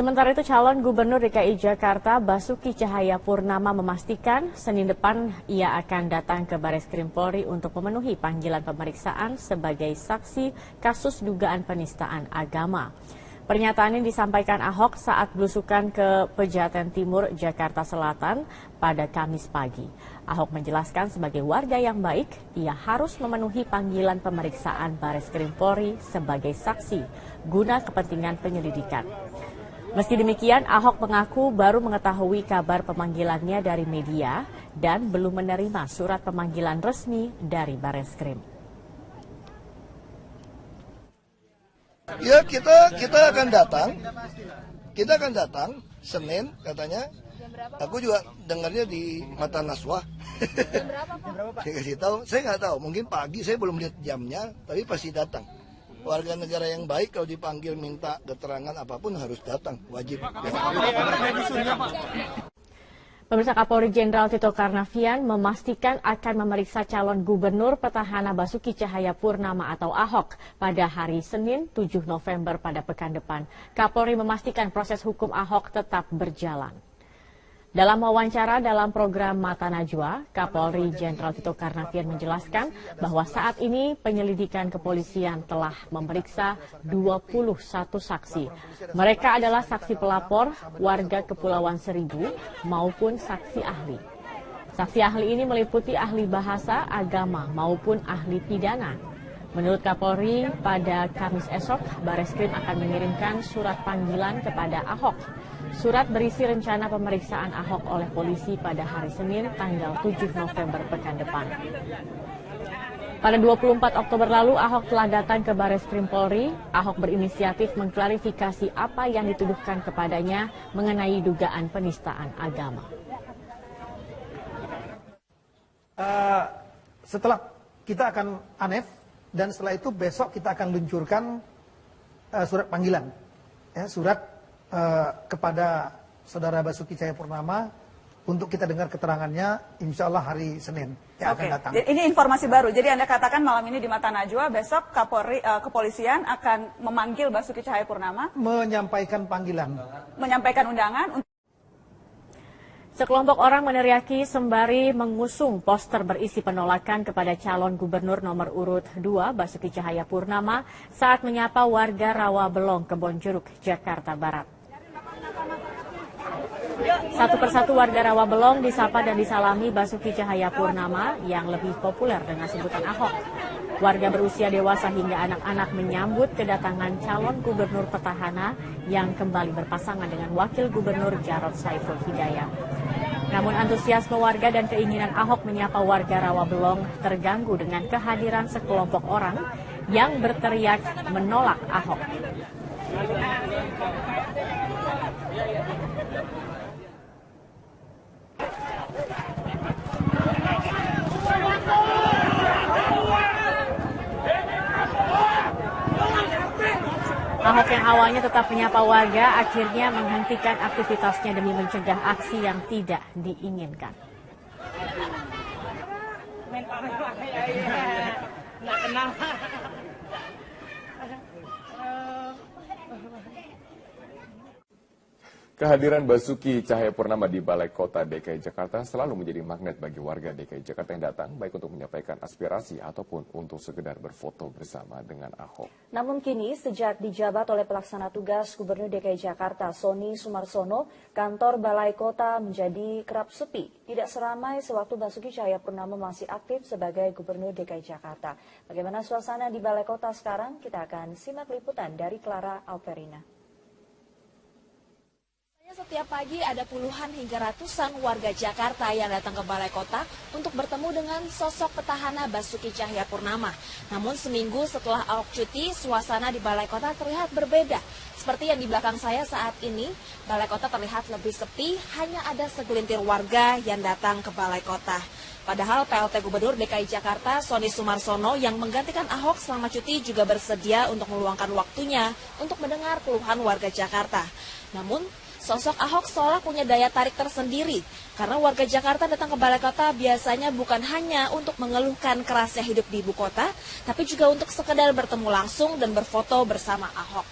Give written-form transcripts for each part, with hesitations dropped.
Sementara itu calon Gubernur DKI Jakarta Basuki Cahayapurnama memastikan Senin depan ia akan datang ke Bareskrim Polri untuk memenuhi panggilan pemeriksaan sebagai saksi kasus dugaan penistaan agama. Pernyataan ini disampaikan Ahok saat belusukan ke Pejaten Timur, Jakarta Selatan pada Kamis pagi. Ahok menjelaskan sebagai warga yang baik, ia harus memenuhi panggilan pemeriksaan Bareskrim Polri sebagai saksi guna kepentingan penyelidikan. Meski demikian, Ahok mengaku baru mengetahui kabar pemanggilannya dari media dan belum menerima surat pemanggilan resmi dari Bareskrim. Ya, kita akan datang Senin katanya. Aku juga dengarnya di Mata Naswa. Saya kasih tahu, saya nggak tahu, mungkin pagi, saya belum lihat jamnya, tapi pasti datang. Warga negara yang baik kalau dipanggil minta keterangan apapun harus datang, wajib. Pemirsa, Kapolri Jenderal Tito Karnavian memastikan akan memeriksa calon gubernur petahana Basuki Cahayapurnama atau Ahok pada hari Senin 7 November pada pekan depan. Kapolri memastikan proses hukum Ahok tetap berjalan. Dalam wawancara dalam program Mata Najwa, Kapolri Jenderal Tito Karnavian menjelaskan bahwa saat ini penyelidikan kepolisian telah memeriksa 21 saksi. Mereka adalah saksi pelapor, warga Kepulauan Seribu, maupun saksi ahli. Saksi ahli ini meliputi ahli bahasa, agama, maupun ahli pidana. Menurut Kapolri, pada Kamis esok, Bareskrim akan mengirimkan surat panggilan kepada Ahok. Surat berisi rencana pemeriksaan Ahok oleh polisi pada hari Senin tanggal 7 November pekan depan. Pada 24 Oktober lalu, Ahok telah datang ke Bareskrim Polri. Ahok berinisiatif mengklarifikasi apa yang dituduhkan kepadanya mengenai dugaan penistaan agama. Setelah kita akan ANEF, dan setelah itu besok kita akan luncurkan surat panggilan, surat kepada Saudara Basuki Cahayapurnama untuk kita dengar keterangannya, insya Allah hari Senin yang akan datang. Ini informasi baru, jadi Anda katakan malam ini di Mata Najwa, besok kepolisian akan memanggil Basuki Cahayapurnama, menyampaikan panggilan, menyampaikan undangan. Sekelompok orang meneriaki sembari mengusung poster berisi penolakan kepada calon gubernur nomor urut 2 Basuki Cahayapurnama saat menyapa warga Rawabelong, Kebonjeruk, Jakarta Barat. Satu persatu warga Rawabelong disapa dan disalami Basuki Cahayapurnama yang lebih populer dengan sebutan Ahok. Warga berusia dewasa hingga anak-anak menyambut kedatangan calon gubernur petahana yang kembali berpasangan dengan wakil gubernur Jarod Saiful Hidayat. Namun antusiasme warga dan keinginan Ahok menyapa warga Rawabelong terganggu dengan kehadiran sekelompok orang yang berteriak menolak Ahok. Ahok yang awalnya tetap menyapa warga akhirnya menghentikan aktivitasnya demi mencegah aksi yang tidak diinginkan. Kehadiran Basuki Cahayapurnama di Balai Kota DKI Jakarta selalu menjadi magnet bagi warga DKI Jakarta yang datang, baik untuk menyampaikan aspirasi ataupun untuk sekedar berfoto bersama dengan Ahok. Namun kini, sejak dijabat oleh pelaksana tugas Gubernur DKI Jakarta, Sony Sumarsono, kantor Balai Kota menjadi kerap sepi. Tidak seramai sewaktu Basuki Cahayapurnama masih aktif sebagai Gubernur DKI Jakarta. Bagaimana suasana di Balai Kota sekarang? Kita akan simak liputan dari Clara Alperina. Setiap pagi ada puluhan hingga ratusan warga Jakarta yang datang ke Balai Kota untuk bertemu dengan sosok petahana Basuki Cahayapurnama. Namun seminggu setelah Ahok cuti, suasana di Balai Kota terlihat berbeda. Seperti yang di belakang saya saat ini, Balai Kota terlihat lebih sepi, hanya ada segelintir warga yang datang ke Balai Kota. Padahal PLT Gubernur DKI Jakarta, Sony Sumarsono, yang menggantikan Ahok selama cuti juga bersedia untuk meluangkan waktunya untuk mendengar keluhan warga Jakarta. Namun, sosok Ahok seolah punya daya tarik tersendiri, karena warga Jakarta datang ke Balai Kota biasanya bukan hanya untuk mengeluhkan kerasnya hidup di ibu kota, tapi juga untuk sekedar bertemu langsung dan berfoto bersama Ahok.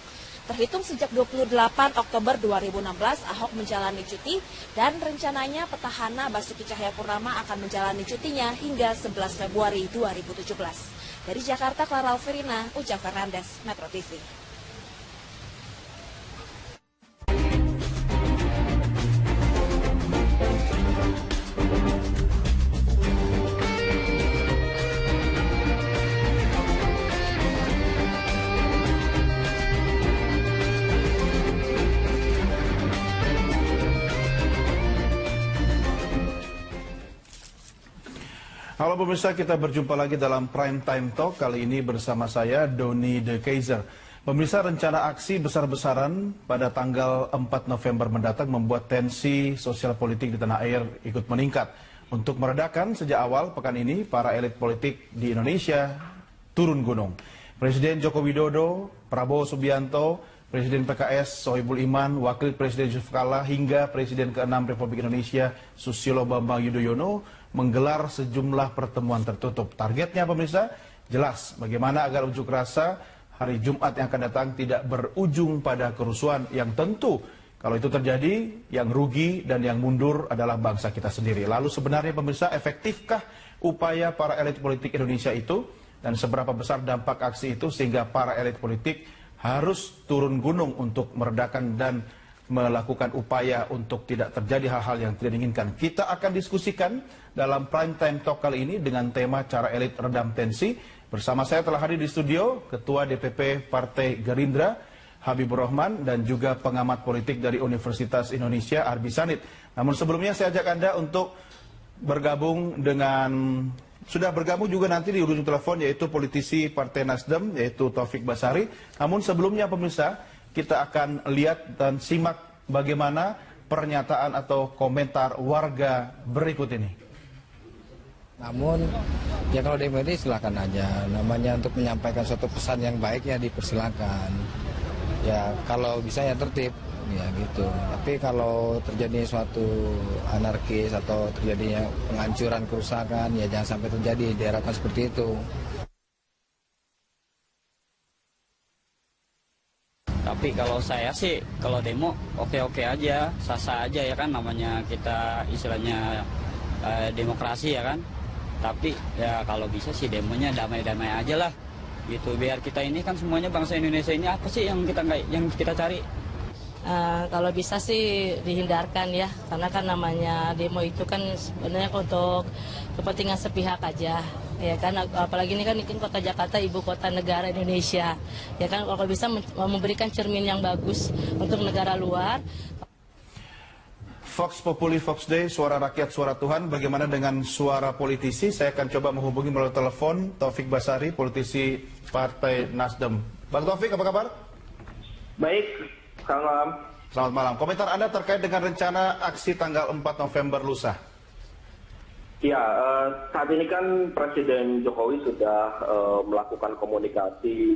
Terhitung sejak 28 Oktober 2016, Ahok menjalani cuti dan rencananya petahana Basuki Cahayapurnama akan menjalani cutinya hingga 11 Februari 2017. Dari Jakarta, Clara Alverina, Uca Fernandes, Metro TV. Halo pemirsa, kita berjumpa lagi dalam Prime Time Talk, kali ini bersama saya, Doni De Keizer. Pemirsa, rencana aksi besar-besaran pada tanggal 4 November mendatang membuat tensi sosial politik di tanah air ikut meningkat. Untuk meredakan, sejak awal pekan ini, para elit politik di Indonesia turun gunung. Presiden Joko Widodo, Prabowo Subianto, Presiden PKS Sohibul Iman, Wakil Presiden Yusuf Kala, hingga Presiden ke-6 Republik Indonesia Susilo Bambang Yudhoyono menggelar sejumlah pertemuan tertutup. Targetnya pemirsa jelas, bagaimana agar unjuk rasa hari Jumat yang akan datang tidak berujung pada kerusuhan yang tentu kalau itu terjadi yang rugi dan yang mundur adalah bangsa kita sendiri. Lalu sebenarnya pemirsa, efektifkah upaya para elit politik Indonesia itu dan seberapa besar dampak aksi itu sehingga para elit politik harus turun gunung untuk meredakan dan melakukan upaya untuk tidak terjadi hal-hal yang tidak diinginkan. Kita akan diskusikan dalam Prime Time Talk kali ini dengan tema cara elit redam tensi. Bersama saya telah hadir di studio Ketua DPP Partai Gerindra Habibur Rahman dan juga pengamat politik dari Universitas Indonesia Arbi Sanit. Namun sebelumnya saya ajak Anda untuk bergabung dengan, sudah bergabung juga nanti di ujung telepon, yaitu politisi Partai Nasdem, yaitu Taufik Basari. Namun sebelumnya pemirsa, kita akan lihat dan simak bagaimana pernyataan atau komentar warga berikut ini. Namun, ya kalau demo ini silakan aja. Namanya untuk menyampaikan suatu pesan yang baik ya dipersilakan. Ya kalau bisa ya tertib, ya gitu. Tapi kalau terjadi suatu anarkis atau terjadinya penghancuran, kerusakan, ya jangan sampai terjadi. Diharapkan seperti itu. Tapi kalau saya sih, kalau demo oke-oke aja, sah-sah aja ya kan, namanya kita istilahnya demokrasi ya kan. Tapi ya kalau bisa sih demonya damai-damai aja lah, gitu. Biar kita ini kan semuanya bangsa Indonesia ini apa sih yang kita cari? Kalau bisa sih dihindarkan ya, karena kan namanya demo itu kan sebenarnya untuk kepentingan sepihak aja. Ya kan, apalagi ini kan kota Jakarta, ibu kota negara Indonesia. Ya kan, kalau bisa memberikan cermin yang bagus untuk negara luar. Vox Populi, Vox Day, suara rakyat, suara Tuhan. Bagaimana dengan suara politisi? Saya akan coba menghubungi melalui telepon Taufik Basari, politisi Partai Nasdem. Bang Taufik, apa kabar? Baik, selamat malam. Selamat malam. Komentar Anda terkait dengan rencana aksi tanggal 4 November lusa. Ya, saat ini kan Presiden Jokowi sudah melakukan komunikasi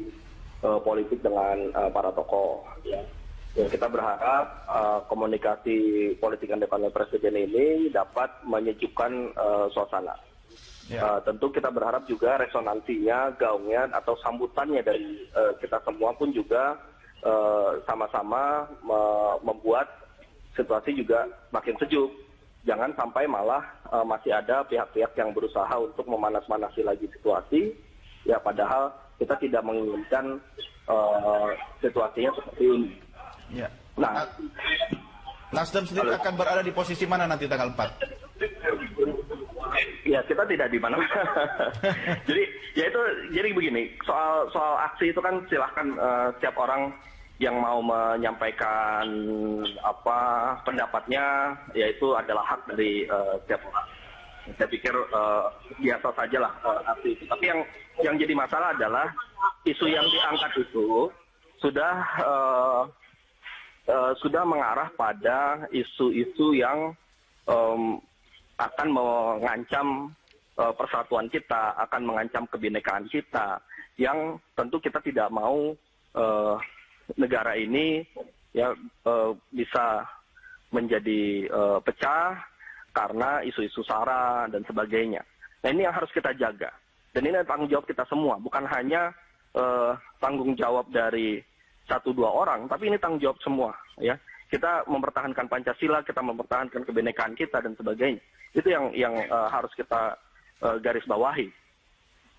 politik dengan para tokoh. Ya. Ya, kita berharap komunikasi politik yang dilakukan oleh Presiden ini dapat menyejukkan suasana. Ya. Tentu kita berharap juga resonansinya, gaungnya atau sambutannya dari kita semua pun juga sama-sama membuat situasi juga makin sejuk. Jangan sampai malah masih ada pihak-pihak yang berusaha untuk memanas-manasi lagi situasi, ya padahal kita tidak menginginkan situasinya seperti ini. Ya. Nah, Nasdem sendiri akan berada di posisi mana nanti tanggal 4? Ya kita tidak di mana. Jadi begini, soal aksi itu kan silahkan setiap orang yang mau menyampaikan pendapatnya, yaitu adalah hak dari setiap orang. Saya pikir biasa sajalah aksi itu. Tapi yang jadi masalah adalah isu yang diangkat itu sudah mengarah pada isu-isu yang akan mengancam persatuan kita, akan mengancam kebinekaan kita, yang tentu kita tidak mau negara ini ya bisa menjadi pecah karena isu-isu SARA dan sebagainya. Nah ini yang harus kita jaga. Dan ini tanggung jawab kita semua, bukan hanya tanggung jawab dari 1-2 orang, tapi ini tanggung jawab semua, ya. Kita mempertahankan Pancasila, kita mempertahankan kebinekaan kita dan sebagainya. Itu yang harus kita garis bawahi.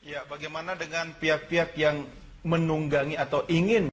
Ya, bagaimana dengan pihak-pihak yang menunggangi atau ingin